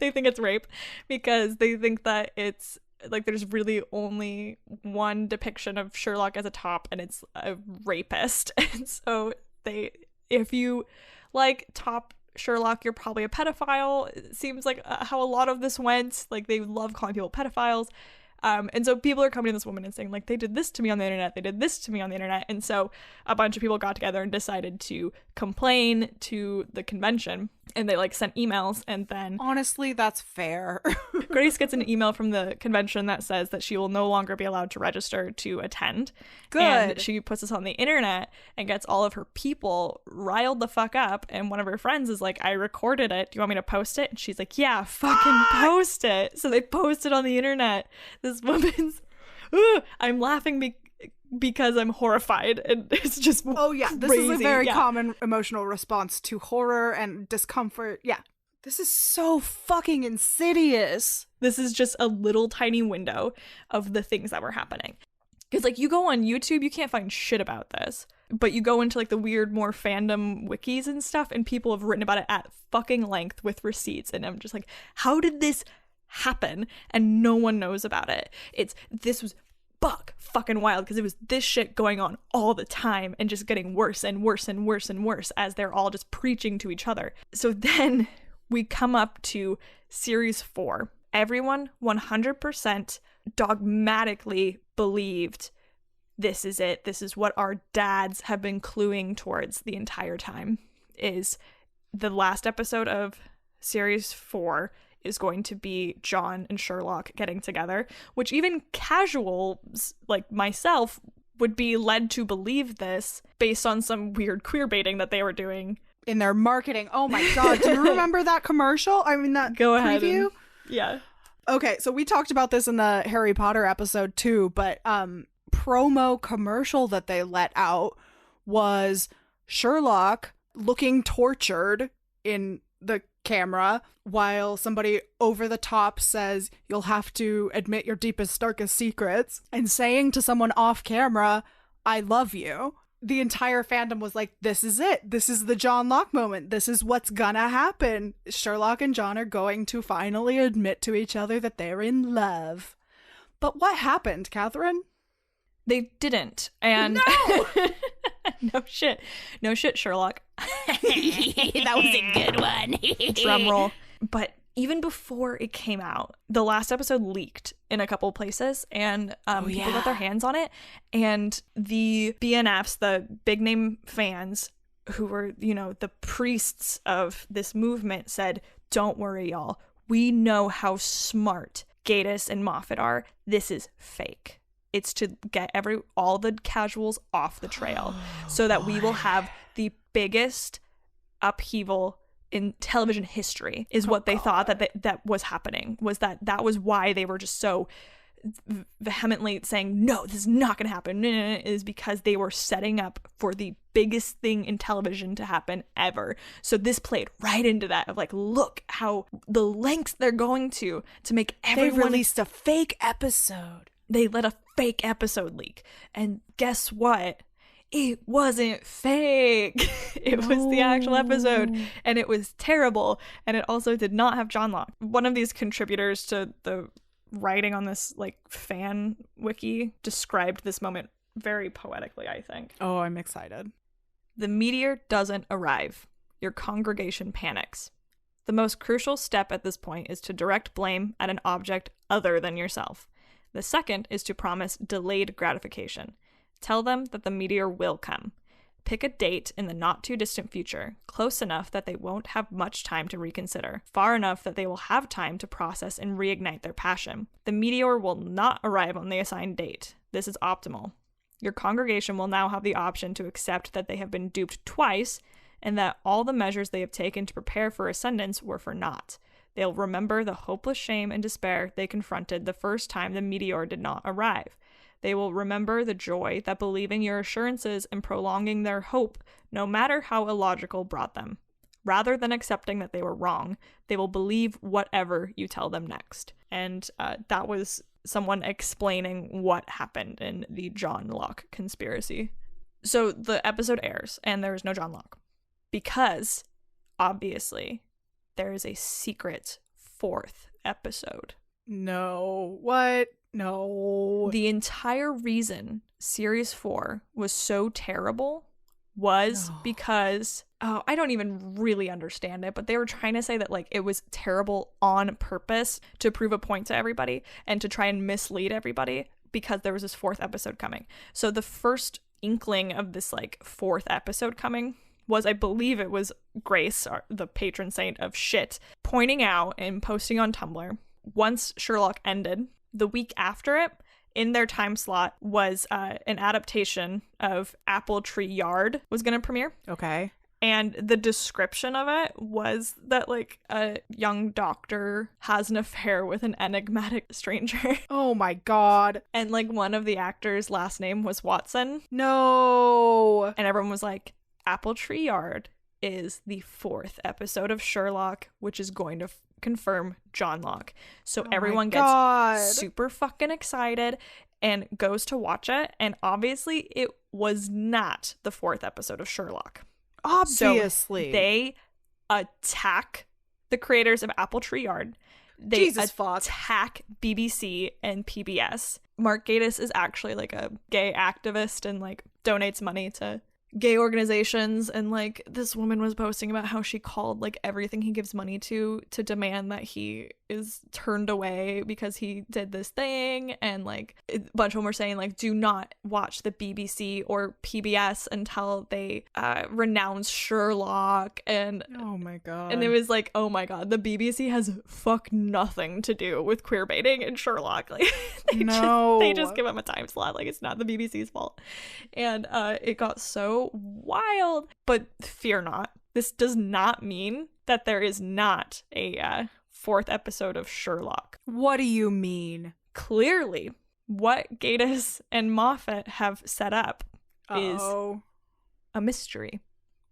They think it's rape because they think that it's like there's really only one depiction of Sherlock as a top, and it's a rapist. And so if you like top Sherlock, you're probably a pedophile. It seems like how a lot of this went. Like they love calling people pedophiles. And so people are coming to this woman and saying like, they did this to me on the internet. They did this to me on the internet. And so a bunch of people got together and decided to complain to the convention, and they sent emails. And then honestly, that's fair. Grace gets an email from the convention that says that she will no longer be allowed to register to attend. Good. And she puts this on the internet and gets all of her people riled the fuck up. And one of her friends is like, I recorded it. Do you want me to post it? And she's like, yeah, fucking post it. So they post it on the internet. This woman's I'm laughing because I'm horrified, and it's just oh yeah, crazy. This is a very common emotional response to horror and discomfort. Yeah, this is so fucking insidious. This is just a little tiny window of the things that were happening. Because, like, you go on YouTube, you can't find shit about this. But you go into, like, the weird, more fandom wikis and stuff, and people have written about it at fucking length with receipts. And I'm just like, how did this happen? And no one knows about it. This was fucking wild, because it was this shit going on all the time and just getting worse and worse and worse and worse as they're all just preaching to each other. So then we come up to series 4. Everyone 100% dogmatically believed this is it. This is what our dads have been cluing towards the entire time. Is the last episode of series 4 is going to be John and Sherlock getting together, which even casuals like myself would be led to believe this based on some weird queerbaiting that they were doing in their marketing. Oh my god, do you remember that commercial? I mean, that Go ahead preview? Yeah. Okay, so we talked about this in the Harry Potter episode too, but promo commercial that they let out was Sherlock looking tortured in the camera while somebody over the top says, "You'll have to admit your deepest, darkest secrets," and saying to someone off camera, "I love you." The entire fandom was like, this is it. This is the JohnLock moment. This is what's gonna happen. Sherlock and John are going to finally admit to each other that they're in love. But what happened, Catherine? They didn't. And no! No shit, Sherlock. That was a good one. Drum roll. But even before it came out, the last episode leaked in a couple places, and people got their hands on it. And the BNFs, the big name fans who were, the priests of this movement, said, "Don't worry, y'all. We know how smart Gatiss and Moffat are. This is fake. It's to get all the casuals off the trail so that we will have the biggest upheaval in television history," is what they thought that was happening. Was that was why they were just so vehemently saying, no, this is not going to happen, is because they were setting up for the biggest thing in television to happen ever. So this played right into that of like, look how the lengths they're going to make everyone... They released a fake episode. They let a fake episode leak. And guess what? It wasn't fake. It was the actual episode, and it was terrible, and it also did not have JohnLock. One of these contributors to the writing on this like fan wiki described this moment very poetically, I think. Oh, I'm excited. The meteor doesn't arrive. Your congregation panics. The most crucial step at this point is to direct blame at an object other than yourself. The second is to promise delayed gratification. Tell them that the meteor will come. Pick a date in the not-too-distant future, close enough that they won't have much time to reconsider, far enough that they will have time to process and reignite their passion. The meteor will not arrive on the assigned date. This is optimal. Your congregation will now have the option to accept that they have been duped twice, and that all the measures they have taken to prepare for ascendance were for naught. They'll remember the hopeless shame and despair they confronted the first time the meteor did not arrive. They will remember the joy that believing your assurances and prolonging their hope, no matter how illogical, brought them. Rather than accepting that they were wrong, they will believe whatever you tell them next. And that was someone explaining what happened in the JohnLock conspiracy. So the episode airs, and there is no JohnLock. Because, obviously, there is a secret 4th episode. No. What? No. The entire reason Series 4 was so terrible was because, I don't even really understand it, but they were trying to say that like it was terrible on purpose to prove a point to everybody and to try and mislead everybody because there was this 4th episode coming. So the first inkling of this like 4th episode coming was, I believe it was Grace, the patron saint of shit, pointing out and posting on Tumblr, once Sherlock ended, the week after it, in their time slot, was an adaptation of Apple Tree Yard was going to premiere. Okay. And the description of it was that, like, a young doctor has an affair with an enigmatic stranger. Oh my God. And, like, one of the actors' last name was Watson. No. And everyone was like, Apple Tree Yard is the 4th episode of Sherlock, which is going to confirm JohnLock. So everyone gets super fucking excited and goes to watch it. And obviously it was not the 4th episode of Sherlock. Obviously. So they attack the creators of Apple Tree Yard. They attack BBC and PBS. Mark Gatiss is actually like a gay activist and like donates money to gay organizations, and like this woman was posting about how she called like everything he gives money to demand that he is turned away because he did this thing. And like a bunch of them were saying like, do not watch the BBC or PBS until they renounce Sherlock. And oh my God. And it was like, oh my God, the BBC has fuck nothing to do with queerbaiting and Sherlock. Like they just give him a time slot. Like it's not the BBC's fault. And it got so wild. But fear not, this does not mean that there is not a 4th episode of Sherlock. What do you mean? Clearly, what Gatiss and Moffat have set up is a mystery.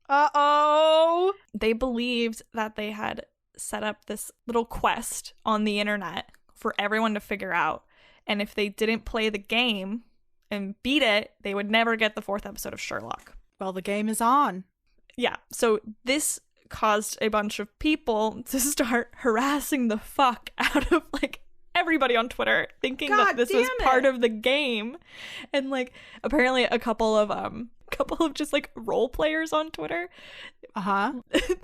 They believed that they had set up this little quest on the internet for everyone to figure out. And if they didn't play the game and beat it, they would never get the 4th episode of Sherlock. Well, the game is on. Yeah, so this caused a bunch of people to start harassing the fuck out of like everybody on Twitter, thinking that this was part of the game. And like apparently a couple of just like role players on Twitter,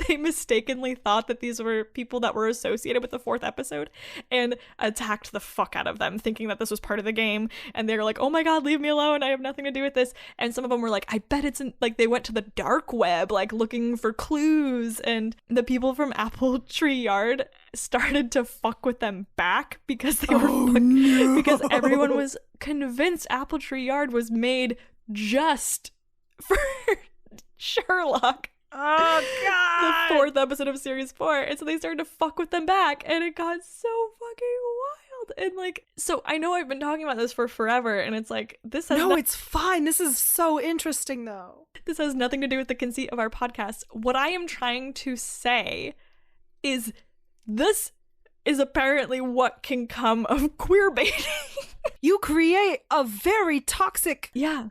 they mistakenly thought that these were people that were associated with the 4th episode and attacked the fuck out of them, thinking that this was part of the game. And they were like, oh my God, leave me alone, I have nothing to do with this. And some of them were like, I bet it's in, like they went to the dark web like looking for clues. And the people from Apple Tree Yard started to fuck with them back because they were because everyone was convinced Apple Tree Yard was made just for Sherlock. Oh God. The 4th episode of series 4. And so they started to fuck with them back, and it got so fucking wild. And like, so I know I've been talking about this for forever, and it's like, this has it's fine. This is so interesting though. This has nothing to do with the conceit of our podcast. What I am trying to say is this is apparently what can come of queerbaiting. You create a very toxic,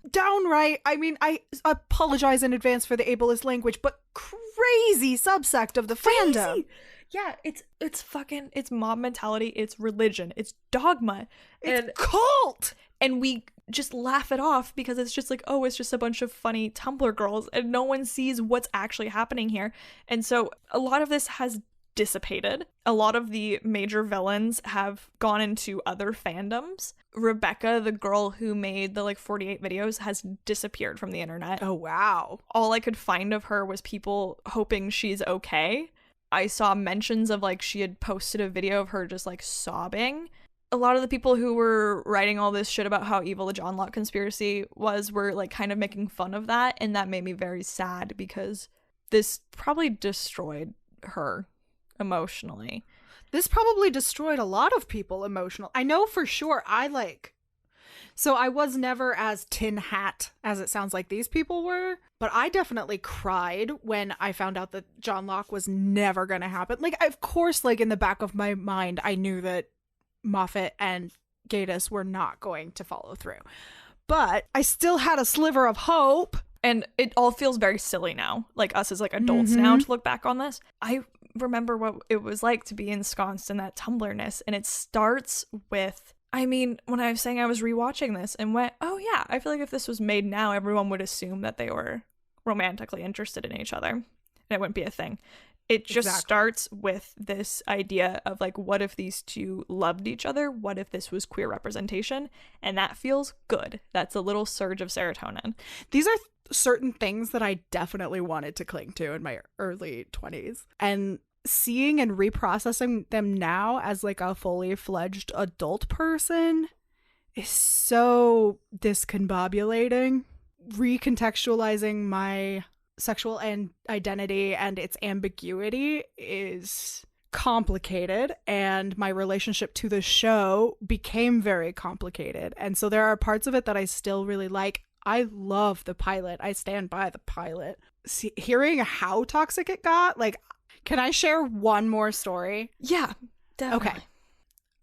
downright, I mean, I apologize in advance for the ableist language, but crazy subsect of the fandom. Yeah, it's mob mentality, it's religion, it's dogma. It's cult! And we just laugh it off because it's just like, oh, it's just a bunch of funny Tumblr girls, and no one sees what's actually happening here. And so a lot of this has dissipated. A lot of the major villains have gone into other fandoms. Rebecca, the girl who made the like 48 videos, has disappeared from the internet. Oh wow. All I could find of her was people hoping she's okay. I saw mentions of like she had posted a video of her just like sobbing. A lot of the people who were writing all this shit about how evil the JohnLock conspiracy were like kind of making fun of that, and that made me very sad because this probably destroyed her emotionally. This probably destroyed a lot of people emotionally. I know for sure so I was never as tin hat as it sounds like these people were, but I definitely cried when I found out that JohnLock was never going to happen. Like, of course, like in the back of my mind, I knew that Moffat and Gatiss were not going to follow through, but I still had a sliver of hope. And it all feels very silly now, like us as like adults now, to look back on this. I remember what it was like to be ensconced in that Tumblr-ness, and it starts with, I mean, when I was saying I was rewatching this and went, oh yeah, I feel like if this was made now, everyone would assume that they were romantically interested in each other, and it wouldn't be a thing. It just starts with this idea of like, what if these two loved each other? What if this was queer representation? And that feels good. That's a little surge of serotonin. These are certain things that I definitely wanted to cling to in my early 20s. And seeing and reprocessing them now as like a fully fledged adult person is so discombobulating. Recontextualizing my sexual and identity and its ambiguity is complicated, and my relationship to the show became very complicated. And so there are parts of it that I still really like. I love the pilot. I stand by the pilot. Hearing how toxic it got, like, can I share one more story? Yeah, definitely.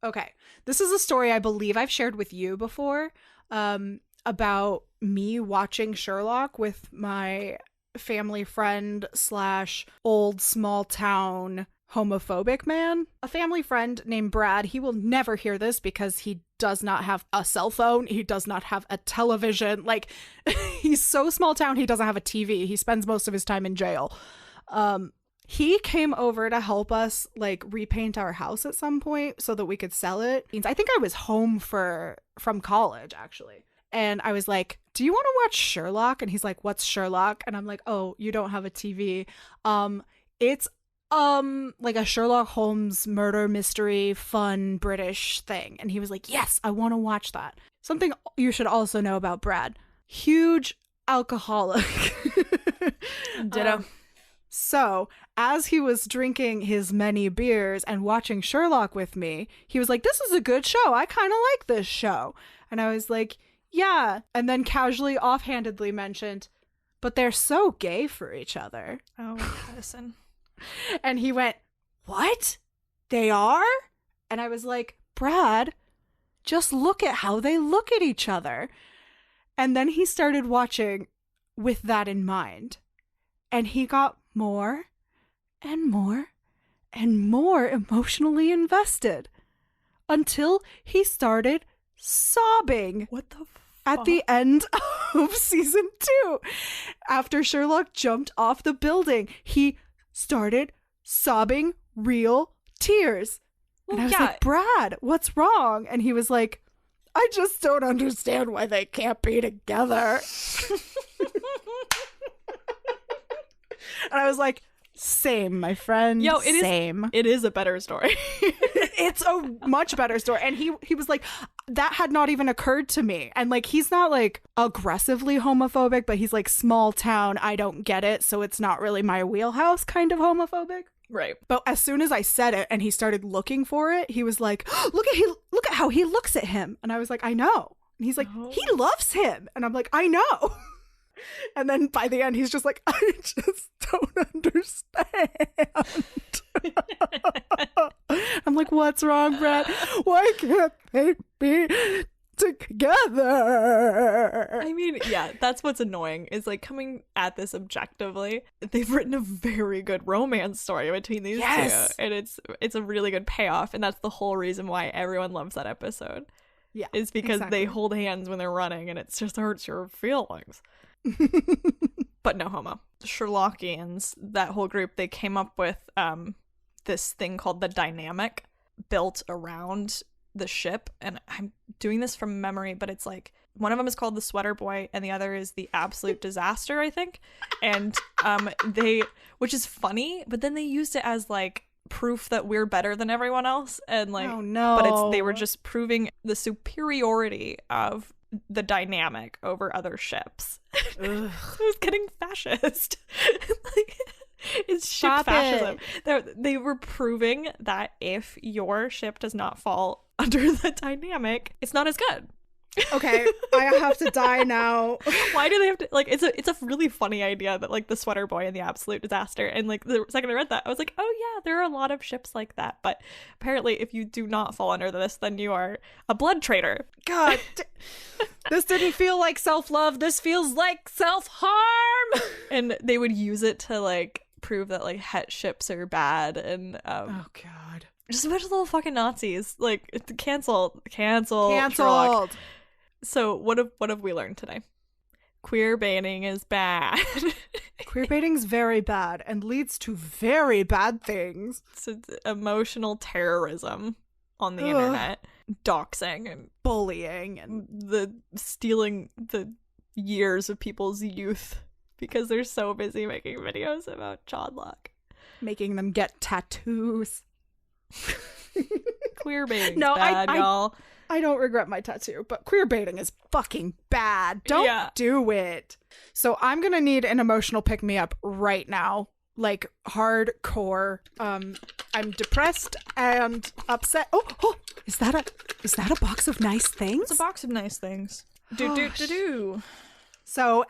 Okay. This is a story I believe I've shared with you before, about me watching Sherlock with my family friend / old small town homophobic man. A family friend named Brad. He will never hear this because he does not have a cell phone. He does not have a television. Like, he's so small town, he doesn't have a TV. He spends most of his time in jail. He came over to help us, like, repaint our house at some point so that we could sell it. I think I was home from college, actually. And I was like, do you want to watch Sherlock? And he's like, what's Sherlock? And I'm like, oh, you don't have a TV. It's like a Sherlock Holmes murder mystery fun British thing. And he was like, yes, I want to watch that. Something you should also know about Brad: huge alcoholic. Ditto. So as he was drinking his many beers and watching Sherlock with me, he was like, this is a good show. I kind of like this show. And I was like, yeah. And then casually, offhandedly mentioned, but they're so gay for each other. Oh, Madison. And he went, what? They are? And I was like, Brad, just look at how they look at each other. And then he started watching with that in mind. And he got more and more and more emotionally invested until he started sobbing. What the fuck? At the end of season 2. After Sherlock jumped off the building, he started sobbing real tears. And I was like, Brad, what's wrong? And he was like, I just don't understand why they can't be together. And I was like, same, my friend. Yo, same. It is a better story. It's a much better story. And he was like, that had not even occurred to me. And like, he's not like aggressively homophobic, but he's like small town, I don't get it, so it's not really my wheelhouse kind of homophobic. Right. But as soon as I said it and he started looking for it, he was like, look at how he looks at him. And I was like, I know. And he's like, he loves him. And I'm like, I know. And then by the end, he's just like, I just don't understand. I'm like, what's wrong, Brad? Why can't they be together? I mean, yeah, that's what's annoying, is like, coming at this objectively, they've written a very good romance story between these two, and it's a really good payoff, and that's the whole reason why everyone loves that episode. Yeah, is because they hold hands when they're running, and it just hurts your feelings. But no homo. Sherlockians, that whole group, they came up with this thing called the dynamic, built around the ship, and I'm doing this from memory, but it's like, one of them is called the Sweater Boy and the other is the Absolute Disaster, I think. And which is funny, but then they used it as like proof that we're better than everyone else, and like, oh no, but they were just proving the superiority of the dynamic over other ships. It was getting fascist. Like, it's ship Stop fascism. They were proving that if your ship does not fall under the dynamic, it's not as good. Okay, I have to die now. Why do they have to, like, it's a really funny idea that like the Sweater Boy and the Absolute Disaster, and like the second I read that I was like, oh yeah, there are a lot of ships like that, but apparently if you do not fall under this, then you are a blood traitor. God, this didn't feel like self-love, this feels like self-harm. And they would use it to like prove that like het ships are bad, and oh god, just a bunch of little fucking Nazis. Like, canceled. Sherlock. So what have we learned today? Queerbaiting is bad. Queerbaiting's very bad and leads to very bad things. So it's emotional terrorism on the internet, doxing and bullying, and the stealing the years of people's youth because they're so busy making videos about JohnLock. Making them get tattoos. Queerbaiting's no, bad, y'all. I don't regret my tattoo, but queerbaiting is fucking bad. Don't do it. So I'm gonna need an emotional pick-me-up right now. Like, hardcore. I'm depressed and upset. Oh, is that a box of nice things? It's a box of nice things. Do. So,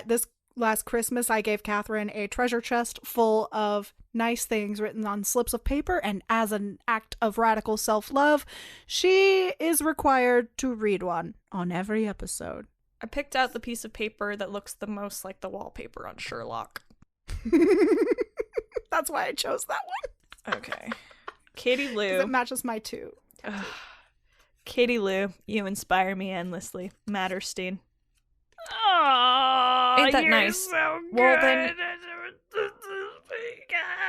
this last Christmas, I gave Catherine a treasure chest full of nice things written on slips of paper, and as an act of radical self-love, she is required to read one on every episode. I picked out the piece of paper that looks the most like the wallpaper on Sherlock. That's why I chose that one. Okay. Katie Lou. It matches my two. Katie Lou, you inspire me endlessly. Matterstein. Oh, ain't that nice? So well, then,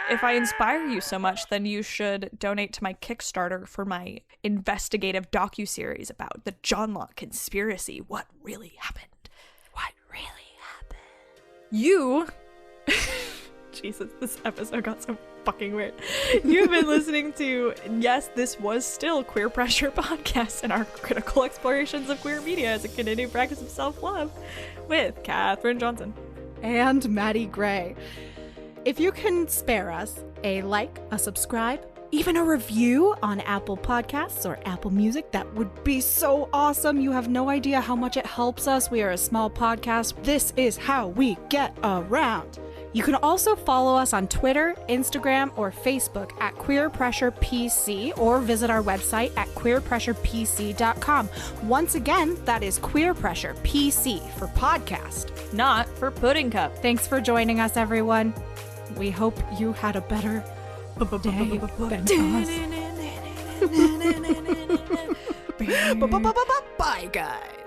if I inspire you so much, then you should donate to my Kickstarter for my investigative docuseries about the JohnLock conspiracy. What really happened? You... Jesus, this episode got so fucking weird. You've been listening to, yes, this was still Queer Pressure Podcast and our critical explorations of queer media as a continued practice of self-love with Catherine Johnson. And Maddie Gray. If you can spare us a like, a subscribe, even a review on Apple Podcasts or Apple Music, that would be so awesome. You have no idea how much it helps us. We are a small podcast. This is how we get around. You can also follow us on Twitter, Instagram, or Facebook at Queer Pressure PC, or visit our website at queerpressurepc.com. Once again, that is Queer Pressure PC for podcast, not for pudding cup. Thanks for joining us, everyone. We hope you had a better day than us. Bye, guys.